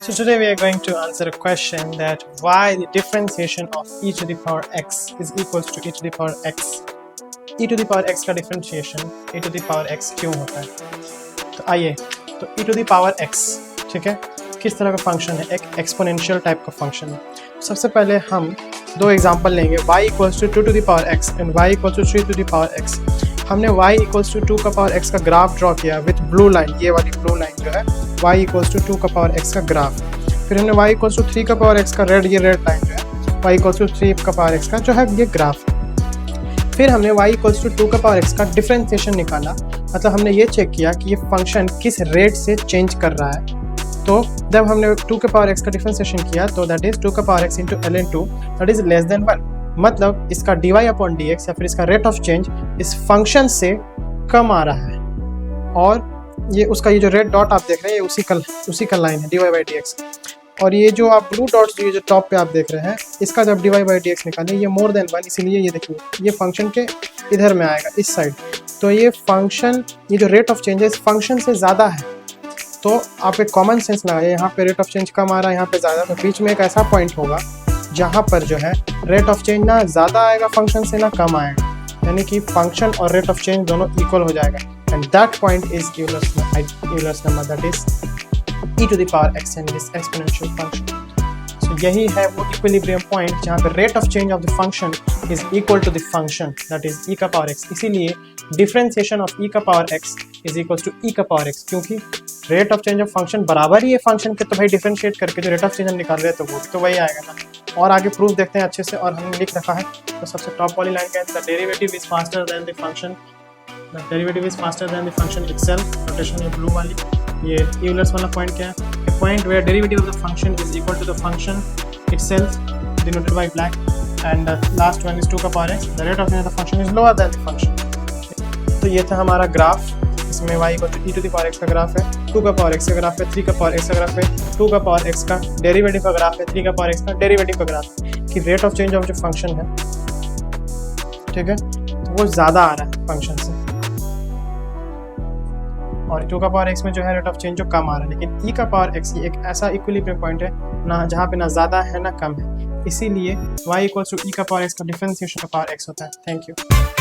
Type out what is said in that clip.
So today we are going to answer a question that why the differentiation of e to the power x is equals to e to the power x. e to the power x का differentiation e to the power x क्यों होता है? तो आइए, तो e to the power x, ठीक है, किस तरह का फंक्शन है? एक एक्सपोनेंशियल टाइप का फंक्शन है। सबसे पहले हम दो एग्जांपल लेंगे, y equals to 2 to the power x and y equals to 3 to the power x। हमने y इक्वल्स टू 2 का पावर x का ग्राफ ड्रॉ किया विथ ब्लू लाइन, ये वाली ब्लू लाइन जो है y इक्वल्स टू 2 का पावर x का ग्राफ। फिर हमने y इक्वल्स टू 3 का पावर x का रेड, ये रेड लाइन जो है y इक्वल्स टू 3 का पावर x का जो है ये ग्राफ। फिर हमने y इक्वल्स टू 2 का पावर x का डिफरेंशिएशन निकाला, मतलब हमने ये चेक किया कि ये फंक्शन किस रेट से चेंज कर रहा है। तो जब हमने 2 के पावर x का डिफरेंशिएशन किया तो दैट इज 2 का power x into ln2 that is less than 1, मतलब इसका dy अपॉन dx या फिर इसका रेट ऑफ चेंज इस फंक्शन से कम आ रहा है। और ये उसका ये जो रेड डॉट आप देख रहे हैं ये उसी का लाइन है dy बाई dx। और ये जो आप ब्लू डॉट्स जो टॉप पे आप देख रहे हैं इसका जब dy बाई dx निकालें ये मोर देन 1, इसीलिए ये देखिए ये फंक्शन के इधर में आएगा इस साइड। तो ये फंक्शन, ये जो रेट ऑफ चेंज है इस फंक्शन से ज़्यादा है। तो आप एक कॉमन सेंस लगाइए, यहाँ पे रेट ऑफ चेंज कम आ रहा है, यहाँ पे ज़्यादा, तो बीच में एक ऐसा पॉइंट होगा जहाँ पर जो है रेट ऑफ चेंज ना ज़्यादा आएगा फंक्शन से ना कम आएगा, यानी कि फंक्शन और रेट ऑफ चेंज दोनों इक्वल हो जाएगा। And that point is Euler's number that is e to the power x and this exponential function. So यही है वो इक्विलिब्रियम पॉइंट जहाँ पे rate of change of the function is equal to the function that is e का power x। इसीलिए differentiation of e का power x is equal to e का power x, क्योंकि rate of change of function बराबर ही है function के, तो भाई डिफरेंशिएट करके जो रेट ऑफ चेंज हम निकाल रहे हैं तो वो भी तो वही आएगा ना। और आगे प्रूफ देखते हैं अच्छे से, और हमने लिख रखा है। तो सबसे टॉप वाली लाइन क्या है, the derivative is faster than the function, the derivative is faster than the function itself. Notation ये ब्लू वाली, ये यूलर्स वाला पॉइंट क्या है, a point where derivative of the function is equal to the function itself denoted by black, and the last one is 2 का power x, the rate of change of the function is lower than the function। तो ये था हमारा graph, इसमें y equal to e to the power x का graph है, 2 का power x का ग्राफ है, 3 का पावर x का ग्राफ है, 2 का पावर x का डेरिवेटिव का ग्राफ है, 3 का पावर x का डेरिवेटिव का ग्राफ है, कि रेट ऑफ चेंज ऑफ जो फंक्शन है, ठीक है, तो वो ज़्यादा आ रहा है फंक्शन से, और 2 का पावर x में जो है रेट ऑफ चेंज जो कम आ रहा है। लेकिन e का पावर x एक ऐसा इक्विलिब्रियम पॉइंट है ना जहाँ पे ना ज़्यादा है ना कम है, इसीलिए y इक्वल्स टू e का पावर x का डिफरेंशिएशन का पावर x होता है। Thank you.